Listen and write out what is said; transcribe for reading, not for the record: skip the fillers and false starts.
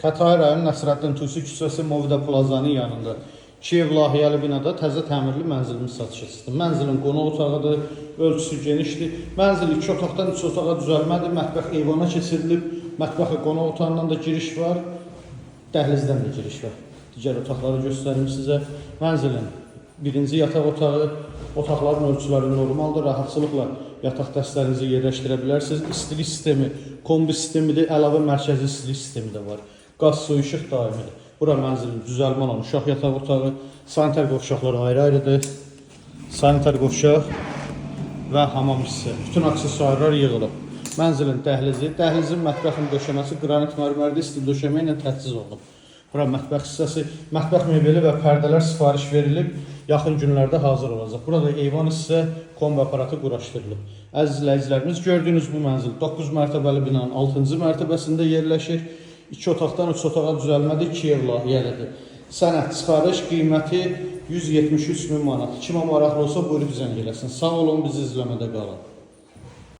Xətai rayon Nəsrəddin Tusi küçəsi Movida Plazanın yanında Kiyev layihəli binada təzə təmirli mənzilimiz satışa çıxdı. Mənzilin qonaq otağıdır, ölçüsü genişdir. Mənzil 2 otaqdan 3 otağa düzəlmədir. Mətbəx eyvana keçirilib. Mətbəxə qonaq otağından da giriş var. Dəhlizdən də giriş var. Digər otaqları göstərim sizə. Mənzilin birinci yataq otağı, otaqların ölçüləri normaldır. Rahatçılıqla yataq dəstlərinizi yerləşdirə bilərsiniz. İstilik sistemi, kombi sistemidir, əlavə mərkəzi istilik sistemi də var. Qaz, su, işıq daimidir. Bura mənzilin düzəlmə olan uşaq yataq otağı, sanitar qovşaqları ayrı-ayrıdır. Sanitar qovşaq və hamam hissə. Bütün aksesuarlar yığılıb. Mənzilin dəhlizi, dəhlizin mətbəxin döşəməsi qranit mərmərdə isti döşəmə ilə təchiz olunub. Bura mətbəx hissəsi, mətbəx mebeli və pərdələr sifariş verilib, yaxın günlərdə hazır olacaq. Burada eyvan hissə, kombi aparatı quraşdırılıb. Əziz izləyicilərimiz, gördüyünüz bu mənzil 9 mərtəbəli binanın 6-cı mərtəbəsində yerləşir. 2 otaqdan 3 otağa düzəlmədir, Kiyev layihəlidir. Sənəd çıxarış qiyməti 173 min manat. Kimə maraqlı olsa buyurub zəng eləsin. Sağ olun, bizi izləmədə qalın.